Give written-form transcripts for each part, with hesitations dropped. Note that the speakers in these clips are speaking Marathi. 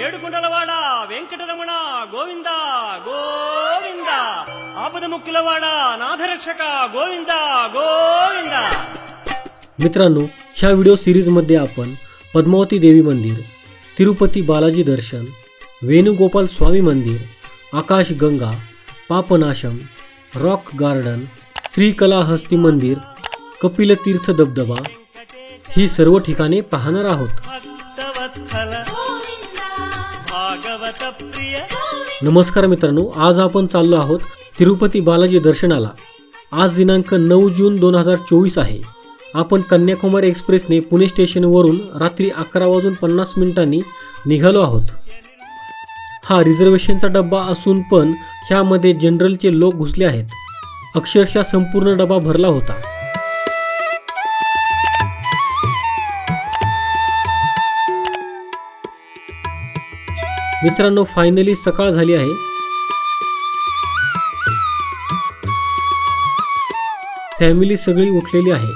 ఏడుకొండలవాడ వెంకటరమణ గోవింద గోవింద आपदमुक्तीलवाड नाथरक्षक गोविंद गोविंद। मित्रांनो, ह्या व्हिडिओ सीरीज मध्ये आपण पद्मावती देवी मंदिर, तिरुपती बालाजी दर्शन, वेणुगोपाल स्वामी मंदिर, आकाश गंगा, पापनाशम, रॉक गार्डन, श्रीकलाहस्ती मंदिर, कपिलतीर्थ धबधबा ही सर्व ठिकाणे पाहणार आहोत। नमस्कार मित्रांनो, आज आपण चाललो आहोत तिरुपती बालाजी दर्शनाला। आज दिनांक 9 जून 2024 आहे। आपण कन्याकुमारी एक्सप्रेसने पुणे स्टेशनवरून रात्री 11:50 निघालो आहोत। हा रिझर्वेशनचा डब्बा असून पण ह्यामध्ये जनरलचे लोक घुसले आहेत। अक्षरशः संपूर्ण डबा भरला होता। मित्रांनो, फायनली सकाळ झाली आहे। फॅमिली सगळी उठलेली आहे।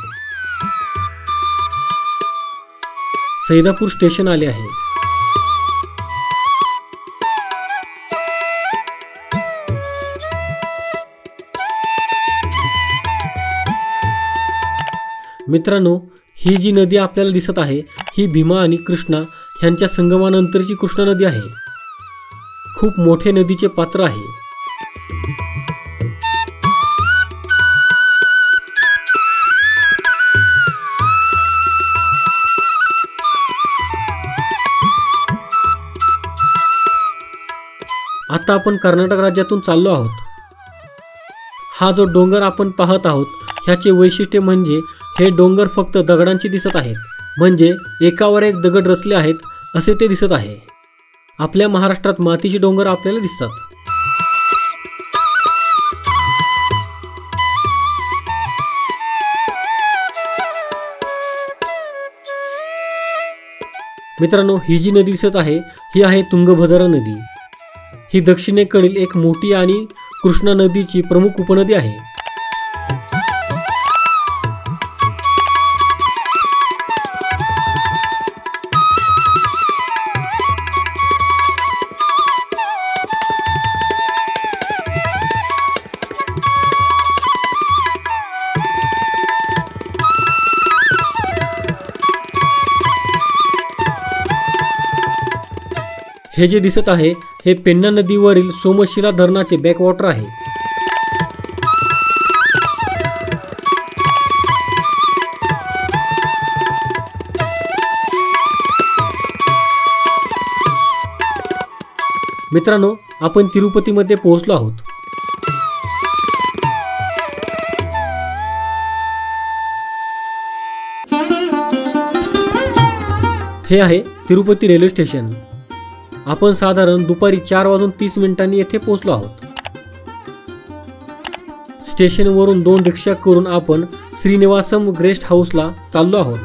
सैदापूर स्टेशन आले आहे। मित्रांनो, ही जी नदी आपल्याला दिसत आहे ही भीमा आणि कृष्णा ह्यांच्या संगमानंतरची कृष्णा नदी आहे। खूप मोठे नदीचे पात्र आहे। आता आपण कर्नाटक राज्यातून चाललो आहोत। हा जो डोंगर आपण पाहत आहोत ह्याचे वैशिष्ट्य म्हणजे हे डोंगर फक्त दगडांची दिसत आहेत, म्हणजे एकावर एक दगड रचले आहेत असे ते दिसत आहे। आपल्या महाराष्ट्रात मातीचे डोंगर आपल्याला दिसतात। मित्रांनो, ही जी नदी दिसत आहे ही आहे तुंगभद्रा नदी। ही दक्षिणेकडील एक मोठी आणि कृष्णा नदीची प्रमुख उपनदी आहे। हे जे दिसत आहे हे पेन्ना नदीवरील सोमशिला धरणाचे बॅकवॉटर आहे। मित्रांनो, आपण तिरुपतीमध्ये पोहोचलो आहोत। हे आहे तिरुपती रेल्वे स्टेशन। आपण साधारण दुपारी 4:30 येथे पोहोचलो आहोत। स्टेशनवरून 2 रिक्षा करून आपण श्रीनिवासम गेस्ट हाऊसला चाललो आहोत।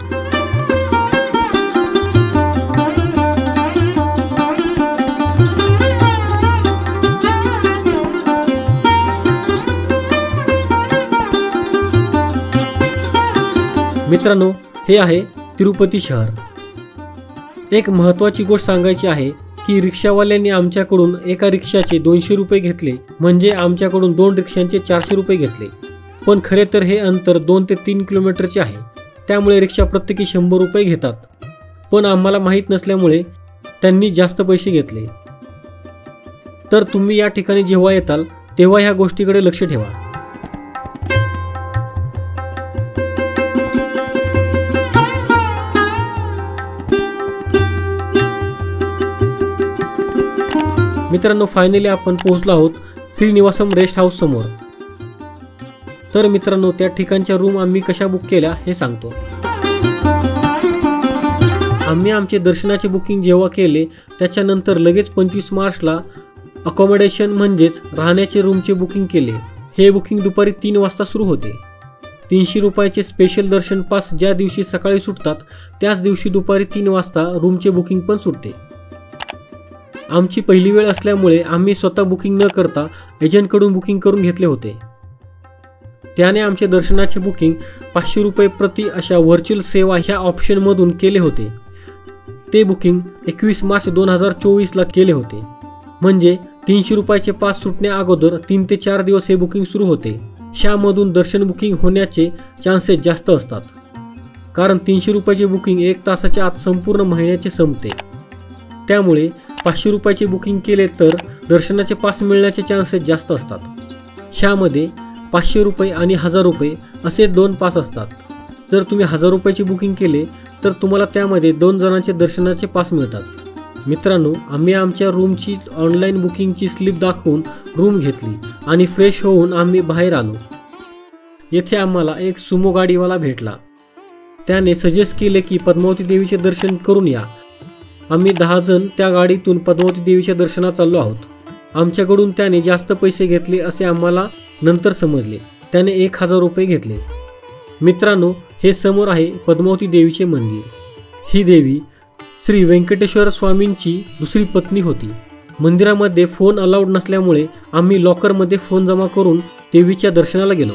मित्रांनो, हे आहे तिरुपती शहर। एक महत्त्वाची गोष्ट सांगायची आहे की रिक्षावाल्यांनी आमच्याकडून एका रिक्षाचे 200 रुपये घेतले, म्हणजे आमच्याकडून 2 रिक्षांचे 400 रुपये घेतले। पण खरे तर हे अंतर 2 ते 3 किलोमीटरचे आहे, त्यामुळे रिक्षा प्रत्येकी 100 रुपये घेतात। पण आम्हाला माहीत नसल्यामुळे त्यांनी जास्त पैसे घेतले। तर तुम्ही या ठिकाणी जेव्हा येताल तेव्हा ह्या गोष्टीकडे लक्ष ठेवा। मित्रांनो, फायनली आपण पोहोचलो आहोत श्रीनिवासम रेस्ट हाऊस समोर। तर मित्रांनो, त्या ठिकाणच्या रूम आम्ही कशा बुक केल्या हे सांगतो। आम्ही आमचे दर्शनाचे बुकिंग जेव्हा केले त्याच्यानंतर लगेच 25 मार्चला अकोमोडेशन म्हणजेच राहण्याचे रूमचे बुकिंग केले। हे बुकिंग दुपारी 3 वाजता सुरू होते। 300 रुपयाचे स्पेशल दर्शन पास ज्या दिवशी सकाळी सुटतात त्याच दिवशी दुपारी 3 वाजता रूमचे बुकिंग पण सुटते। आमची पहिली वेळ असल्यामुळे आम्ही स्वतः बुकिंग न करता एजंटकडून बुकिंग करून घेतले होते। त्याने आमचे दर्शनाचे बुकिंग 500 रुपये प्रति अशा व्हर्च्युअल सेवा ह्या ऑप्शनमधून केले होते। ते बुकिंग 21 मार्च 2024ला केले होते. म्हणजे 300 रुपयाचे पास सुटण्या अगोदर 3 ते 4 दिवस हे बुकिंग सुरू होते. ह्यामधून दर्शन बुकिंग होण्याचे चान्सेस जास्त असतात, कारण 300 रुपयाचे बुकिंग 1 तासाच्या आत संपूर्ण महिन्याचे संपते. त्यामुळे 500 रुपयाचे बुकिंग केले तर दर्शनाचे पास मिळण्याचे चान्सेस जास्त असतात. ह्यामध्ये 500 रुपये आणि 1000 रुपये असे 2 पास असतात. जर तुम्ही 1000 रुपयाचे बुकिंग केले तर तुम्हाला त्यामध्ये 2 जणांचे दर्शनाचे पास मिळतात. मित्रांनो, आम्ही आमच्या रूमची ऑनलाईन बुकिंगची स्लिप दाखवून रूम घेतली आणि फ्रेश होऊन आम्ही बाहेर आलो. येथे आम्हाला एक सुमो गाडीवाला भेटला. त्याने सजेस्ट केले की पद्मावती देवीचे दर्शन करून या. आम्ही 10 जण त्या गाडीतून पद्मावती देवीच्या दर्शनात चाललो आहोत. आमच्याकडून त्याने जास्त पैसे घेतले असे आम्हाला नंतर समजले. त्याने 1000 रुपये घेतले. मित्रांनो, हे समोर आहे पद्मावती देवीचे मंदिर. ही देवी श्री व्यंकटेश्वर स्वामींची दुसरी पत्नी होती. मंदिरामध्ये फोन अलाउड नसल्यामुळे आम्ही लॉकरमध्ये फोन जमा करून देवीच्या दर्शनाला गेलो.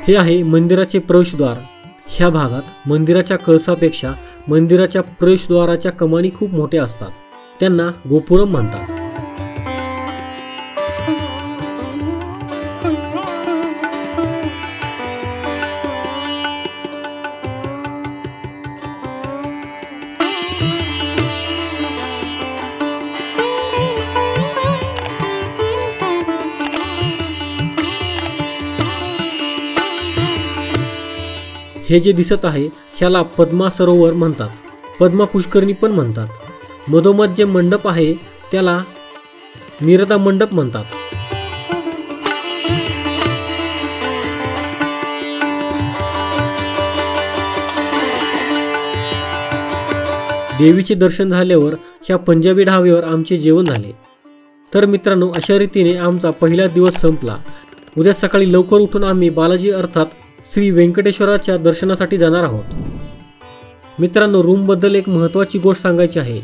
हे आहे मंदिराचे प्रवेशद्वार. ह्या भागात मंदिराच्या कळसापेक्षा मंदिराच्या प्रवेशद्वाराच्या कमानी खूप मोठ्या असतात. त्यांना गोपुरम म्हणतात. हे जे दिसत आहे ह्याला पद्मा सरोवर म्हणतात. पद्मा पुष्करणी पण म्हणतात. मधोमध जे मंडप आहे त्याला निरदा मंडप म्हणतात. देवीचे दर्शन झाल्यावर ह्या पंजाबी ढाब्यावर आमचे जेवण झाले. तर मित्रांनो, अशा रीतीने आमचा पहिला दिवस संपला. उद्या सकाळी लवकर उठून आम्ही बालाजी अर्थात श्री व्यंकटेश्वराच्या दर्शनासाठी जाणार आहोत. मित्रांनो, रूमबद्दल एक महत्त्वाची गोष्ट सांगायची आहे.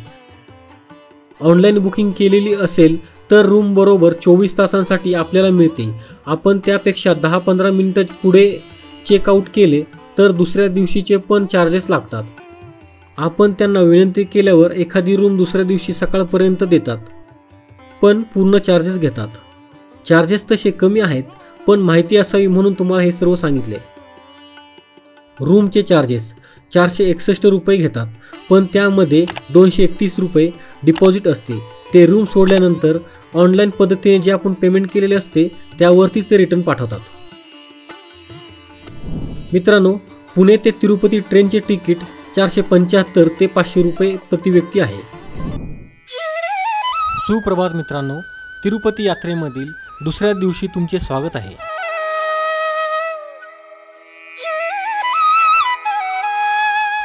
ऑनलाईन बुकिंग केलेली असेल तर रूम बरोबर 24 तासांसाठी आपल्याला मिळते. आपण त्यापेक्षा 10-15 मिनिटं पुढे चेकआउट केले तर दुसऱ्या दिवशीचे पण चार्जेस लागतात. आपण त्यांना विनंती केल्यावर एखादी रूम दुसऱ्या दिवशी सकाळपर्यंत देतात, पण पूर्ण चार्जेस घेतात. चार्जेस तसे कमी आहेत, पण माहिती असावी म्हणून तुम्हाला हे सर्व सांगितले. रूमचे चार्जेस 461 रुपये घेतात, पण त्यामध्ये 231 रुपये डिपॉझिट असते. ते रूम सोडल्यानंतर ऑनलाईन पद्धतीने जे आपण पेमेंट केलेले असते त्यावरतीच ते रिटर्न पाठवतात. मित्रांनो, पुणे ते तिरुपती ट्रेनचे तिकीट 475 ते 500 रुपये प्रति व्यक्ती आहे. सुप्रभात मित्रांनो, तिरुपती यात्रेमधील दुसऱ्या दिवशी तुमचे स्वागत आहे.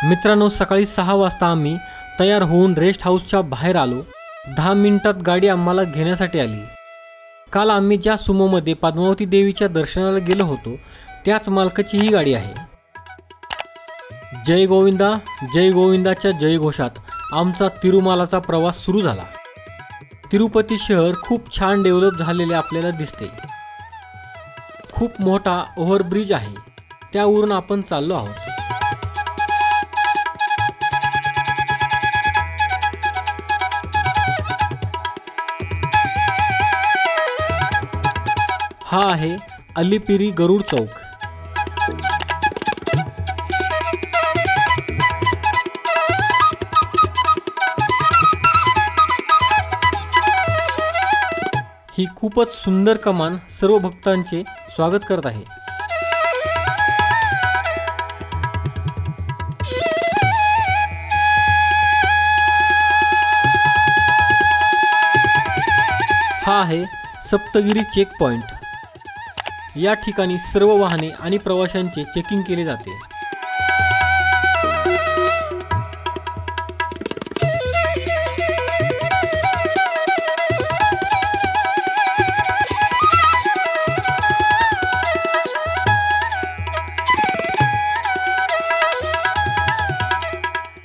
मित्रांनो, सकाळी 6 वाजता आम्ही तयार होऊन रेस्ट हाऊसच्या बाहेर आलो. 10 मिनिटात गाडी आम्हाला घेण्यासाठी आली. काल आम्ही ज्या सुमोमध्ये पद्मावती देवीच्या दर्शनाला गेलो होतो त्याच मालकाची ही गाडी आहे. जय गोविंदा जय गोविंदाच्या जयघोषात आमचा तिरुमालाचा प्रवास सुरू झाला. तिरुपती शहर खूप छान डेव्हलप झालेले आपल्याला दिसते. खूप मोठा ओव्हरब्रिज आहे, त्यावरून आपण चाललो आहोत. हा आहे अलिपिरी गरुड चौक. ही खूपच सुंदर कमान सर्व भक्तांचे स्वागत करत आहे. हा आहे सप्तगिरी चेक पॉइंट. या ठिकाणी सर्व वाहने आणि प्रवाशांचे चेकिंग केले जाते.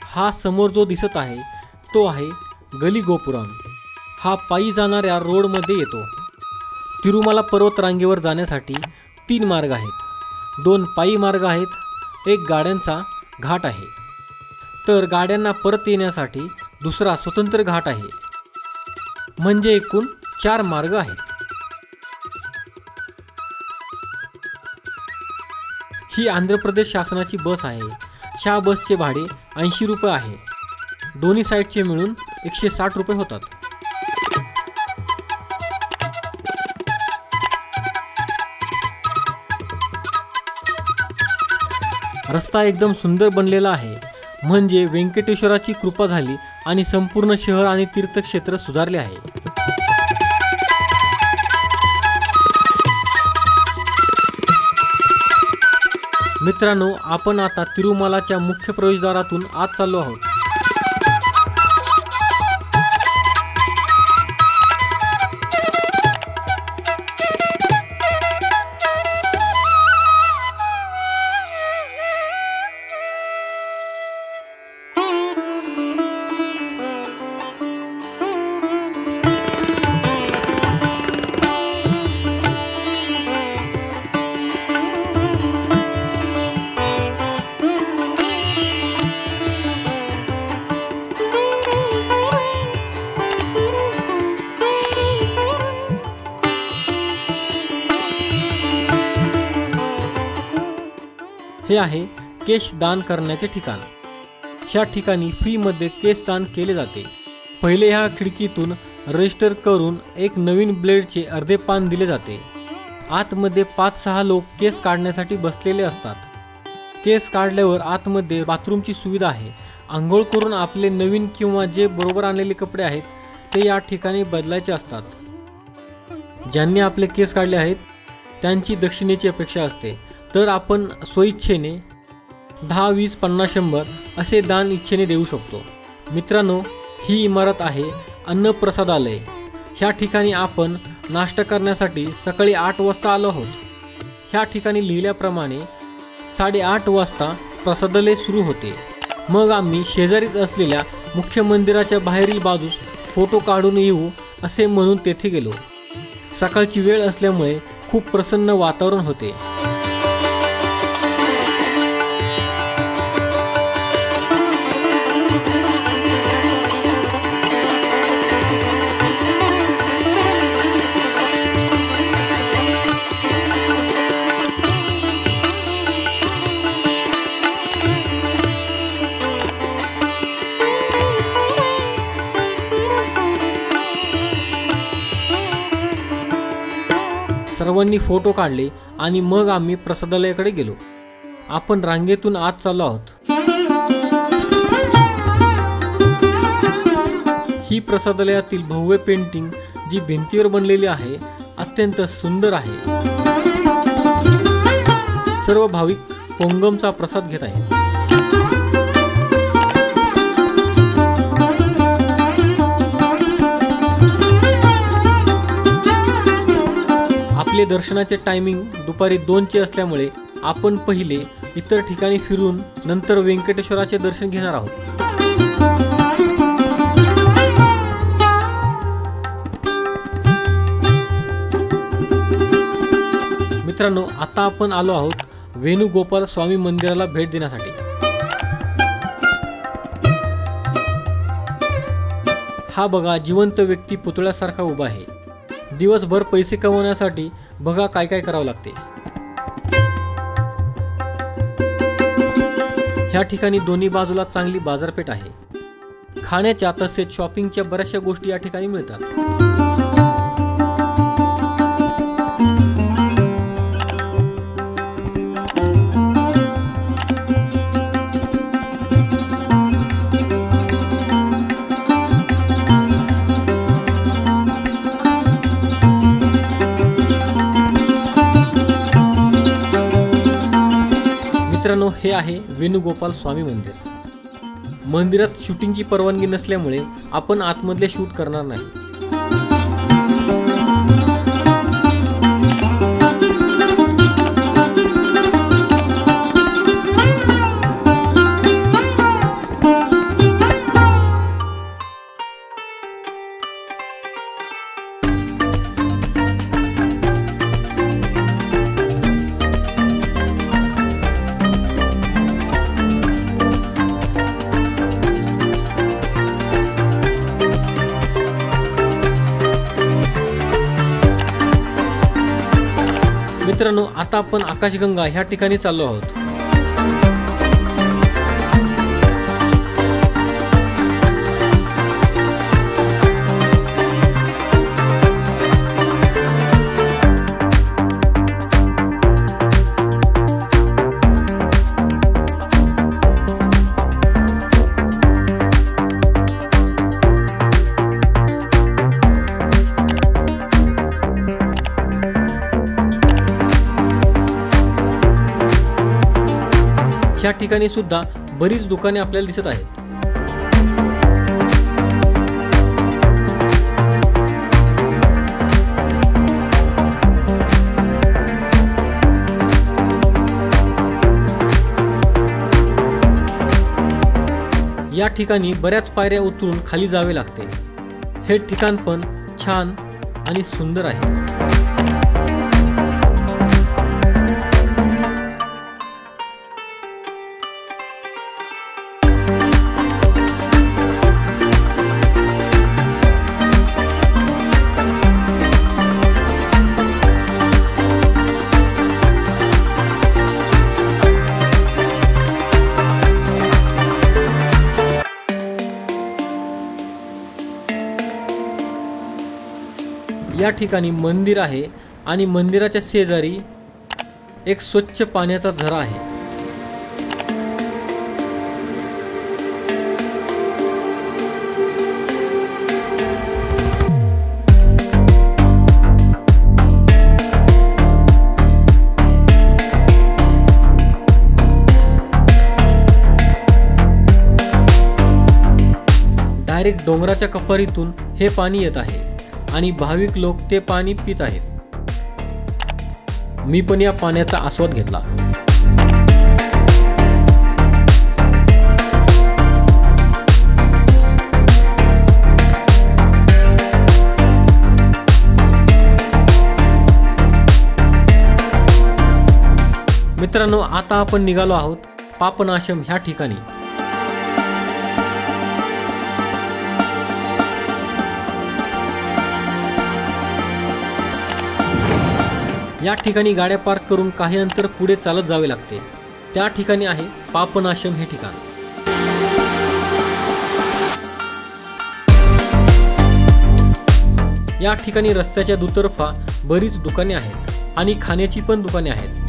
हा समोर जो दिसत आहे तो आहे गली गोपुरम. हा पायी जाणाऱ्या रोडमध्ये येतो. तिरुमाला पर्वत रांगेवर जाण्यासाठी 3 मार्ग आहेत, 2 पायी मार्ग आहेत, 1 गाड्यांचा घाट आहे. तर गाड्यांना परत येण्यासाठी दुसरा स्वतंत्र घाट आहे. म्हणजे एकूण 4 मार्ग आहेत. ही आंध्र प्रदेश शासनाची बस आहे. ह्या बसचे भाडे 80 रुपये आहे. दोन्ही साईडचे मिळून 160 रुपये होतात. रस्ता एकदम सुंदर बनलेला आहे. म्हणजे व्यंकटेश्वराची कृपा झाली आणि संपूर्ण शहर आणि तीर्थक्षेत्र सुधारले आहे. मित्रांनो, आपण आता तिरुमलाच्या मुख्य प्रवेशद्वारातून आत चाललो आहोत. हे आहे केश दान करण्याचे ठिकाण. ह्या ठिकाणी फ्रीमध्ये केस दान केले जाते. पहिले ह्या खिडकीतून रजिस्टर करून एक नवीन ब्लेडचे अर्धे पान दिले जाते. आतमध्ये 5-6 लोक केस काढण्यासाठी बसलेले असतात. केस काढल्यावर आतमध्ये बाथरूमची सुविधा आहे. आंघोळ करून आपले नवीन किंवा जे बरोबर आणलेले कपडे आहेत ते या ठिकाणी बदलायचे असतात. ज्यांनी आपले केस काढले आहेत त्यांची दक्षिणेची अपेक्षा असते. तर आपण स्वइच्छेने 10, 20, 50, 100 असे दान इच्छेने देऊ शकतो. मित्रांनो, ही इमारत आहे अन्नप्रसादालय. ह्या ठिकाणी आपण नाश्ता करण्यासाठी सकाळी 8 वाजता आलो आहोत. ह्या ठिकाणी लिहिल्याप्रमाणे 8:30 वाजता प्रसादालय सुरू होते. मग आम्ही शेजारीच असलेल्या मुख्य मंदिराच्या बाहेरील बाजूस फोटो काढून येऊ असे म्हणून तेथे गेलो. सकाळची वेळ असल्यामुळे खूप प्रसन्न वातावरण होते. सर्वांनी फोटो काढले आणि मग आम्ही प्रसादालयाकडे गेलो. आपण रांगेतून आत चाललो आहोत. ही प्रसादालयातील भव्य पेंटिंग जी भिंतीवर बनलेली आहे अत्यंत सुंदर आहे. सर्व भाविक पोंगमचा प्रसाद घेत आहेत. आपले दर्शनाचे टायमिंग दुपारी 2चे असल्यामुळे आपण पहिले इतर ठिकाणी फिरून नंतर व्यंकटेश्वराचे दर्शन घेणार आहोत. मित्रांनो, आता आपण आलो आहोत वेणुगोपाल स्वामी मंदिराला भेट देण्यासाठी. हा बघा, जिवंत व्यक्ती पुतळ्यासारखा उभा आहे. दिवसभर पैसे कमवण्यासाठी बघा काय काय करावं लागते. ह्या ठिकाणी दोन्ही बाजूला चांगली बाजारपेठ आहे. खाण्याच्या तसेच शॉपिंगच्या बऱ्याचशा गोष्टी या ठिकाणी मिळतात. मित्रांनो, हे आहे वेणुगोपाल स्वामी मंदिर. मंदिरात शूटिंगची परवानगी नसल्यामुळे आपण आतमधले शूट करणार नाही. मित्रांनो, आता आपण आकाशगंगा ह्या ठिकाणी चाललो आहोत. ह्या ठिकाणी सुद्धा बरीच दुकाने आपल्याला दिसत आहेत. या ठिकाणी बऱ्याच पायऱ्या उतरून खाली जावे लागते. हे ठिकाण पण छान आणि सुंदर आहे. या ठिकाणी मंदिर आहे आणि मंदिराच्या शेजारी एक स्वच्छ पाण्याचा झरा आहे. डायरेक्ट डोंगराच्या कपारीतून हे पाणी येत आहे आणि भाविक लोक ते पाणी पित आहेत. मी पण या पाण्याचा आस्वाद घेतला. मित्रांनो, आता आपण निघालो आहोत पापनाशम ह्या ठिकाणी. या ठिकाणी गाड्या पार्क करून काही अंतर पुढे चालत जावे लागते. त्या ठिकाणी आहे पापनाशम हे ठिकाण. या ठिकाणी रस्त्याच्या दुतर्फा बरीच दुकाने आहेत आणि खाण्याची पण दुकाने आहेत.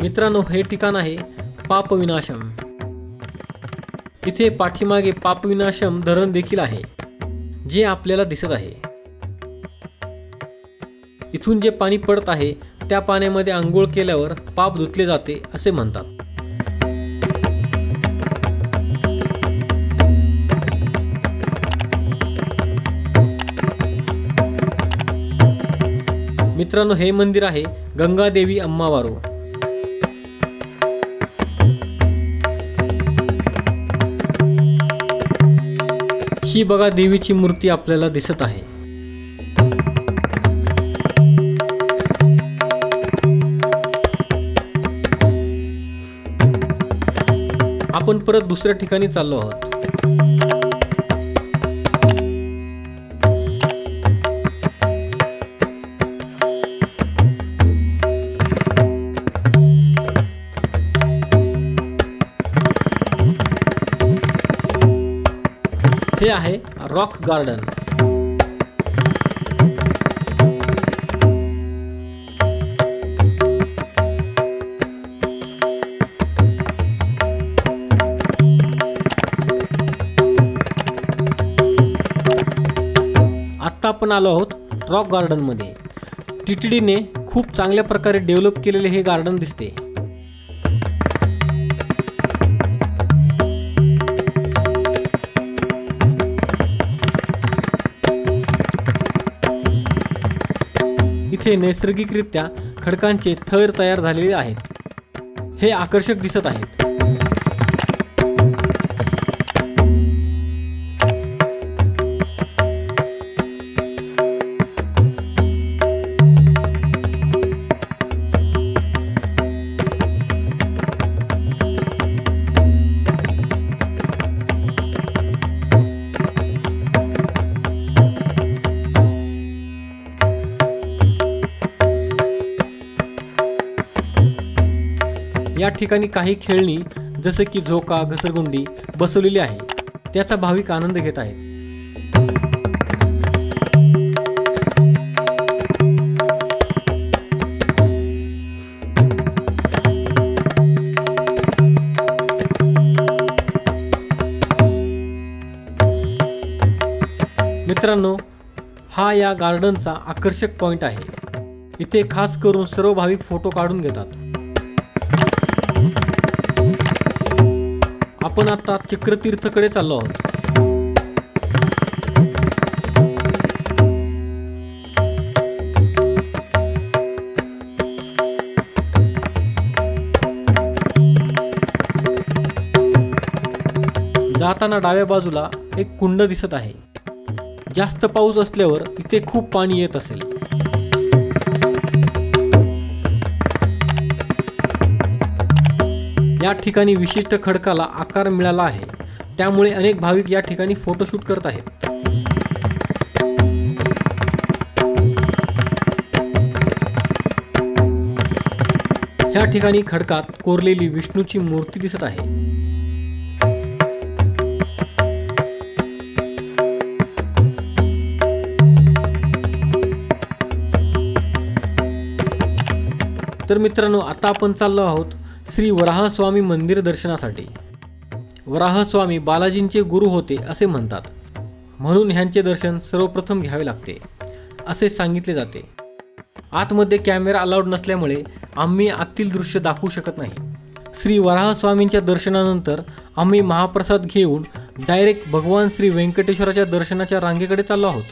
मित्रांनो, हे ठिकाण आहे पापविनाशम. इथे पाठीमागे पापविनाशम धरण देखील आहे, जे आपल्याला दिसत आहे. इथून जे पाणी पडत आहे त्या पाण्यामध्ये आंघोळ केल्यावर पाप धुतले जाते असे म्हणतात. मित्रांनो, हे मंदिर आहे गंगादेवी अम्मावारू. ही बघा देवीची मूर्ती आपल्याला दिसत आहे. आपण परत दुसऱ्या ठिकाणी चाललो आहोत. हे आहे रॉक गार्डन. आता आपण आलो आहोत रॉक गार्डन मध्ये. TTDने खूप चांगल्या प्रकारे डेव्हलप केलेले हे गार्डन दिसते. इथे नैसर्गिकरित्या खडकांचे थर तयार झालेले आहेत. हे आकर्षक दिसत आहेत. या ठिकाणी काही खेळणी जसे की झोका, घसरगुंडी बसवलेली आहे. त्याचा भाविक आनंद घेत आहेत. मित्रांनो, हा या गार्डनचा आकर्षक पॉइंट आहे. इथे खास करून सर्व भाविक फोटो काढून घेतात. आपण आता चक्रतीर्थकडे चाललो आहोत. जाताना डाव्या बाजूला एक कुंड दिसत आहे. जास्त पाऊस असल्यावर इथे खूप पाणी येत असेल. या ठिकाणी विशिष्ट खडकाला आकार मिळाला आहे. त्यामुळे अनेक भाविक या ठिकाणी फोटोशूट करत आहेत. या ठिकाणी खडकात कोरलेली विष्णूची मूर्ती दिसत आहे. तर मित्रांनो, आता आपण चाललो आहोत श्री वराहस्वामी मंदिर दर्शनासाठी. वराहस्वामी बालाजींचे गुरु होते असे म्हणतात, म्हणून ह्यांचे दर्शन सर्वप्रथम घ्यावे लागते असे सांगितले जाते. आतमध्ये कॅमेरा अलाउड नसल्यामुळे आम्ही आतील दृश्य दाखवू शकत नाही. श्री वराहस्वामींच्या दर्शनानंतर आम्ही महाप्रसाद घेऊन डायरेक्ट भगवान श्री व्यंकटेश्वराच्या दर्शनाच्या रांगेकडे चाललो आहोत.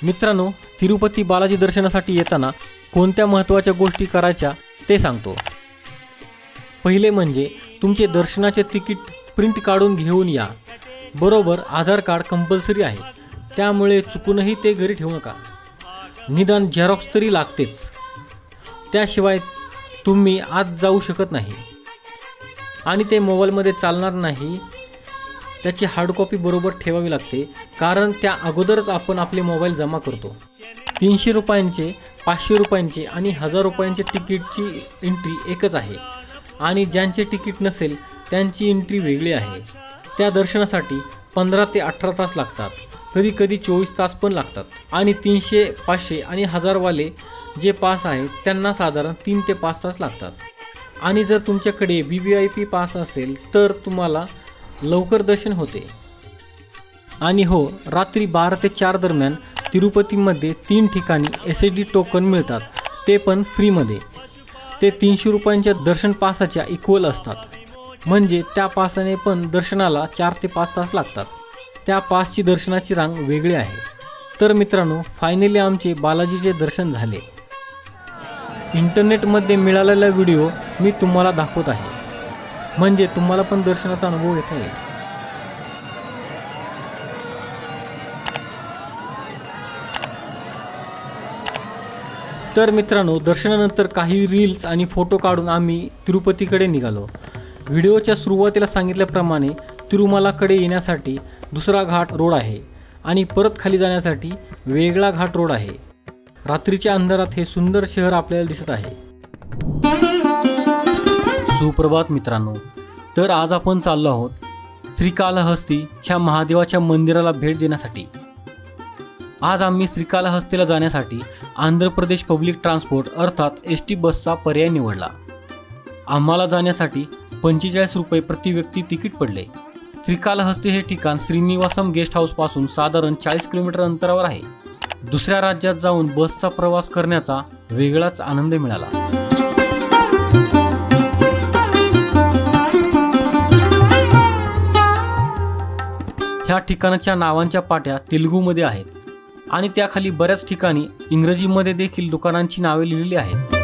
मित्रांनो, तिरुपती बालाजी दर्शनासाठी येताना कोणत्या महत्त्वाच्या गोष्टी करायच्या ते सांगतो. पहिले म्हणजे तुमचे दर्शनाचे तिकीट प्रिंट काढून घेऊन या. बरोबर आधार कार्ड कंपल्सरी आहे, त्यामुळे चुकूनही ते घरी ठेवू नका. निदान झेरॉक्स तरी लागतेच. त्याशिवाय तुम्ही आत जाऊ शकत नाही आणि ते मोबाईलमध्ये चालणार नाही. त्याची हार्ड कॉपी बरोबर ठेवावी लागते, कारण त्या अगोदरच आपण आपले मोबाईल जमा करतो. 300 रुपयांचे, 500 रुपयांचे आणि 1000 रुपयांचे तिकीटची एंट्री एकच आहे आणि ज्यांचे तिकीट नसेल त्यांची एंट्री वेगळी आहे. त्या दर्शनासाठी 15 ते 18 तास लागतात, कधी कधी 24 तास पण लागतात. आणि 300, 500 आणि 1000 वाले जे पास आहेत त्यांना साधारण 3 ते 5 तास लागतात. आणि जर तुमच्याकडे VVIP पास असेल तर तुम्हाला लवकर दर्शन होते. आणि हो, रात्री 12 ते 4 दरम्यान तिरुपतीमध्ये 3 ठिकाणी SSD टोकन मिळतात, ते पण फ्रीमध्ये. ते 300 रुपयांच्या दर्शन पासाच्या इक्वल असतात. म्हणजे त्या पासाने पण दर्शनाला 4 ते 5 तास लागतात. त्या पासची दर्शनाची रांग वेगळी आहे. तर मित्रांनो, फायनली आमचे बालाजीचे दर्शन झाले. इंटरनेटमध्ये मिळालेला व्हिडिओ मी तुम्हाला दाखवत आहे, म्हणजे तुम्हाला पण दर्शनाचा अनुभव येत आहे. तर मित्रांनो, दर्शनानंतर काही रील्स आणि फोटो काढून आम्ही तिरुपतीकडे निघालो. व्हिडिओच्या सुरुवातीला सांगितल्याप्रमाणे तिरुमलाकडे येण्यासाठी दुसरा घाट रोड आहे आणि परत खाली जाण्यासाठी वेगळा घाट रोड आहे. रात्रीच्या अंधारात हे सुंदर शहर आपल्याला दिसत आहे. सुप्रभात मित्रांनो. तर आज आपण चाललो आहोत श्रीकालहस्ती ह्या महादेवाच्या मंदिराला भेट देण्यासाठी. आज आम्ही श्रीकालहस्तीला जाण्यासाठी आंध्र प्रदेश पब्लिक ट्रान्सपोर्ट अर्थात ST बसचा पर्याय निवडला. आम्हाला जाण्यासाठी 45 रुपये प्रति व्यक्ती तिकीट पडले. श्रीकालहस्ती हे ठिकाण श्रीनिवासम गेस्ट हाऊसपासून साधारण 40 किलोमीटर अंतरावर आहे. दुसऱ्या राज्यात जाऊन बसचा प्रवास करण्याचा वेगळाच आनंद मिळाला. ह्या ठिकाणाच्या नावांच्या पाट्या तेलुगूमध्ये आहेत आणि त्याखाली बऱ्याच ठिकाणी इंग्रजीमध्ये देखील दुकानांची नावे लिहिलेली आहेत.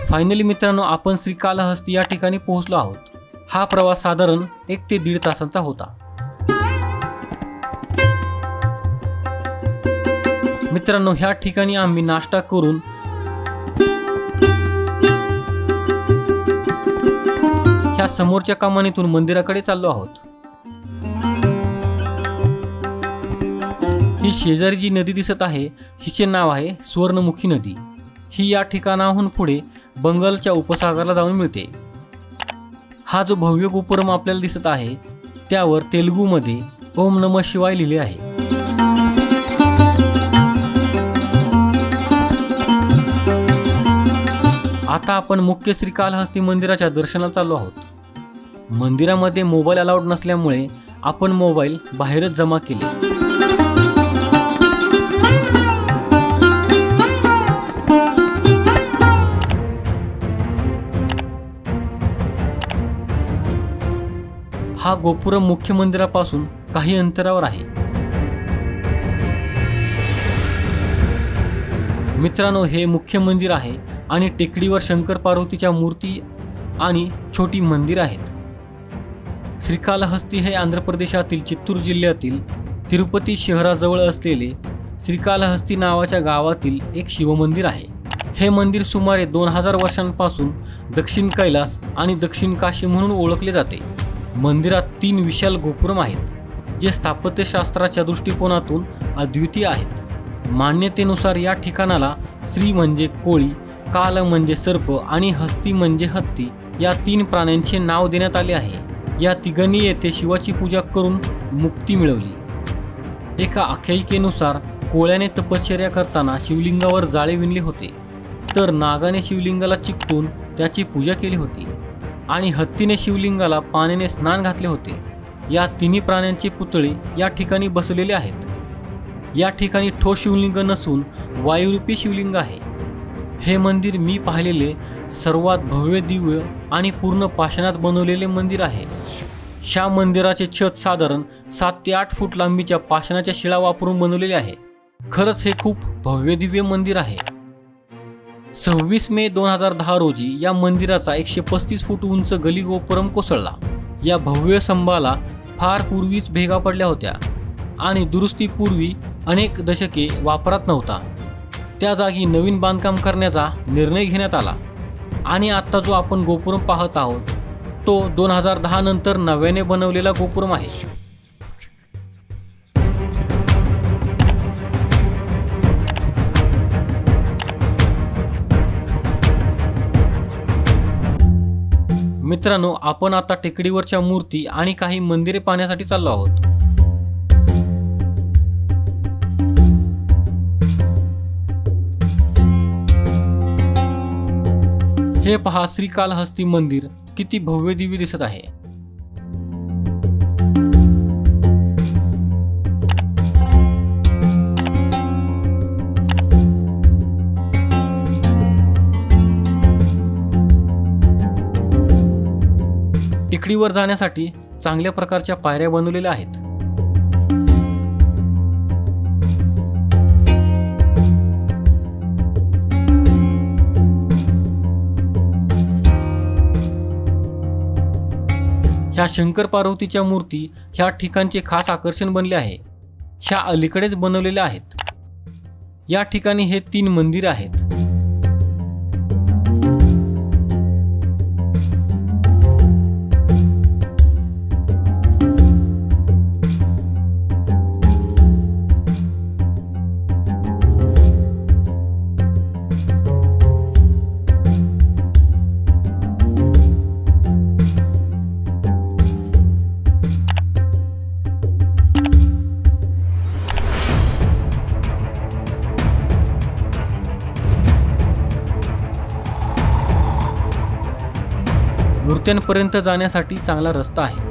फायनली मित्रांनो, आपण श्रीकालहस्ती या ठिकाणी पोहोचलो आहोत. हा प्रवास साधारण 1 ते 1.5 तासांचा होता. मित्रांनो, ह्या ठिकाणी आम्ही नाश्ता करून ह्या समोरच्या कमानीतून मंदिराकडे चाललो आहोत. ही शेजारी जी नदी दिसत आहे हिचे नाव आहे सुवर्णमुखी नदी. ही या ठिकाणाहून पुढे बंगालच्या उपसागराला जाऊन मिळते. हा जो भव्य गोपुरम आपल्याला दिसत आहे त्यावर तेलुगूमध्ये ओम नमः शिवाय लिहिले आहे. आता आपण मुख्य श्रीकालहस्ती मंदिराच्या दर्शनाला चाललो आहोत. मंदिरामध्ये मोबाईल अलाउड नसल्यामुळे आपण मोबाईल बाहेरच जमा केले. हा गोपुरम मुख्य मंदिरापासून काही अंतरावर आहे. मित्रांनो, हे मुख्य मंदिर आहे आणि टेकडीवर शंकर पार्वतीच्या मूर्ती आणि छोटी मंदिर आहेत. श्रीकालहस्ती हे आंध्र प्रदेशातील चित्तूर जिल्ह्यातील तिरुपती शहराजवळ असलेले श्रीकालहस्ती नावाच्या गावातील एक शिवमंदिर आहे. हे मंदिर सुमारे 2000 वर्षांपासून दक्षिण कैलास आणि दक्षिण काशी म्हणून ओळखले जाते. मंदिरात 3 विशाल गोपुरम आहेत जे स्थापत्यशास्त्राच्या दृष्टिकोनातून अद्वितीय आहेत. मान्यतेनुसार या ठिकाणाला श्री म्हणजे कोळी, काल म्हणजे सर्प आणि हस्ती म्हणजे हत्ती या 3 प्राण्यांचे नाव देण्यात आले आहे. या तिघांनी येथे शिवाची पूजा करून मुक्ती मिळवली. एका आख्यायिकेनुसार कोळ्याने तपश्चर्या करताना शिवलिंगावर जाळे विणले होते, तर नागाने शिवलिंगाला चिकटून त्याची पूजा केली होती आणि हत्तीने शिवलिंगाला पाण्याने स्नान घातले होते. या 3 प्राण्यांचे पुतळे या ठिकाणी बसवलेले आहेत. या ठिकाणी ठोस शिवलिंग नसून वायुरूपी शिवलिंग आहे. हे मंदिर मी पाहिलेले सर्वात भव्य, दिव्य आणि पूर्ण पाषाणात बनवलेले मंदिर आहे. ह्या मंदिराचे छत साधारण 7 ते 8 फूट लांबीच्या पाषाणाच्या शिळा वापरून बनवलेले आहे. खरंच हे खूप भव्य दिव्य मंदिर आहे. 26 मे 2010 रोजी या मंदिराचा 135 फूट उंच गली गोपुरम कोसळला. या भव्य स्तंभाला फार पूर्वीच भेगा पडल्या होत्या आणि दुरुस्तीपूर्वी अनेक दशके वापरात नव्हता. त्या जागी नवीन बांधकाम करण्याचा निर्णय घेण्यात आला आणि आता जो आपण गोपुरम पाहत आहोत तो 2010 नंतर नव्याने बनवलेला गोपुरम आहे. मित्रांनो, आपण आता टेकडीवरच्या मूर्ती आणि काही मंदिरे पाहण्यासाठी चाललो आहोत. हे पहा, श्रीकालहस्ती मंदिर किती भव्य दिव्य दिसत आहे. टेकडीवर जाण्यासाठी चांगल्या प्रकारच्या पायऱ्या बनवलेल्या आहेत. ह्या शंकर पार्वतीच्या मूर्ती ह्या ठिकाणचे खास आकर्षण बनले आहे. ह्या अलीकडेच बनवलेल्या आहेत. या ठिकाणी हे 3 मंदिर आहेत. मूर्त्यांपर्यंत जाण्यासाठी चांगला रस्ता आहे.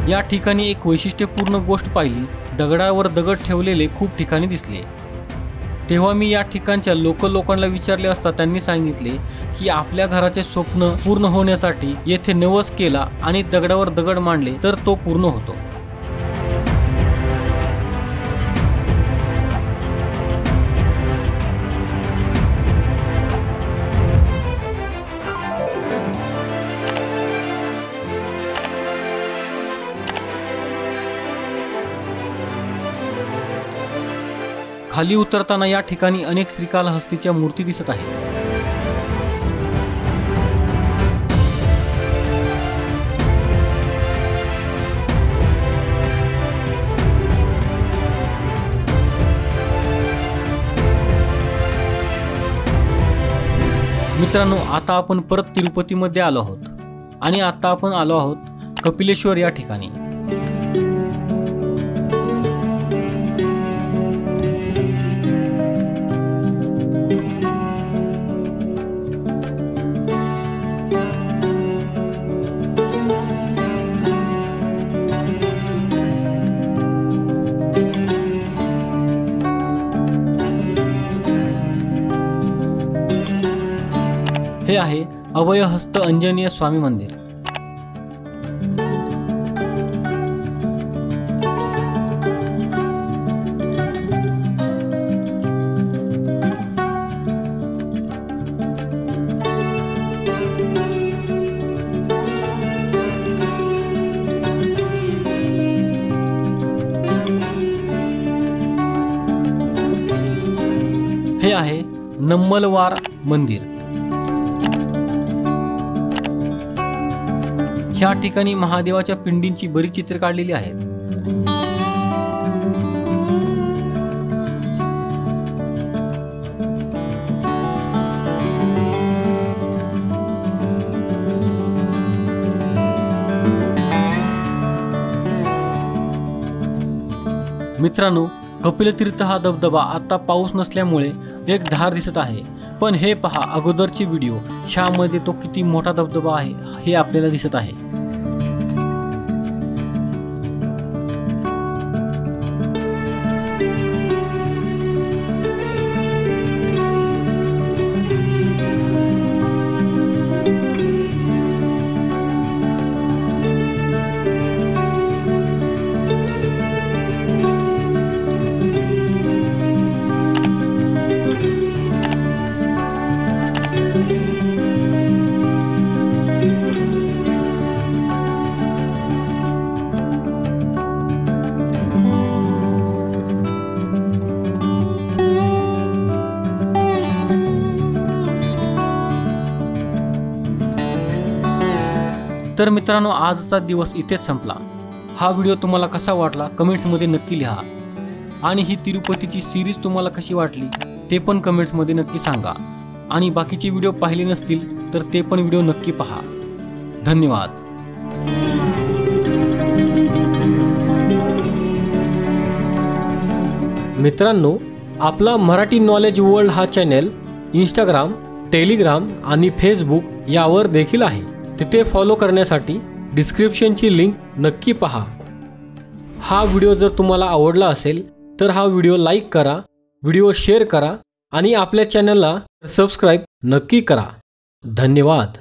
या ठिकाणी एक वैशिष्ट्यपूर्ण गोष्ट पाहिली, दगडावर दगड ठेवलेले खूप ठिकाणी दिसले। तेव्हा मी या ठिकाणच्या लोकांना विचारले असता त्यांनी सांगितले की आपल्या घराचे स्वप्न पूर्ण होण्यासाठी येथे नवस केला आणि दगडावर दगड मांडले तर तो पूर्ण होतो। खाली उतरताना या ठिकाणी अनेक श्रीकाळहस्तीच्या मूर्ती दिसत आहेत। मित्रांनो, आता आपण परत तिरुपतीमध्ये आलो आहोत आणि आता आपण आलो आहोत कपिलेश्वर या ठिकाणी। हे आहे अभयहस्त अंजनेय स्वामी मंदिर। हे आहे नम्मलवार मंदिर। ह्या ठिकाणी महादेवाच्या पिंडींची बरीच चित्रे काढलेली आहेत। मित्रांनो, कपिलतीर्थ हा धबधबा आता पाऊस नसल्यामुळे एक धार दिसत आहे, पण हे पहा अगोदरचे व्हिडिओ, ह्यामध्ये तो किती मोठा धबधबा आहे हे आपल्याला दिसत आहे। तर मित्रांनो, आजचा दिवस इथेच संपला। हा व्हिडिओ तुम्हाला कसा वाटला कमेंट्समध्ये नक्की लिहा आणि ही तिरुपतीची सिरीज तुम्हाला कशी वाटली ते पण कमेंट्समध्ये नक्की सांगा आणि बाकीचे व्हिडिओ पाहिले नसतील तर ते पण व्हिडिओ नक्की पहा। धन्यवाद। मित्रांनो, आपला मराठी नॉलेज वर्ल्ड हा चॅनल इंस्टाग्राम, टेलिग्राम आणि फेसबुक यावर देखील आहे। तिथे फॉलो करण्यासाठी डिस्क्रिप्शनची लिंक नक्की पहा। हा व्हिडिओ जर तुम्हाला आवडला असेल तर हा व्हिडिओ लाईक करा, व्हिडिओ शेअर करा आणि आपल्या चॅनलला सबस्क्राईब नक्की करा। धन्यवाद।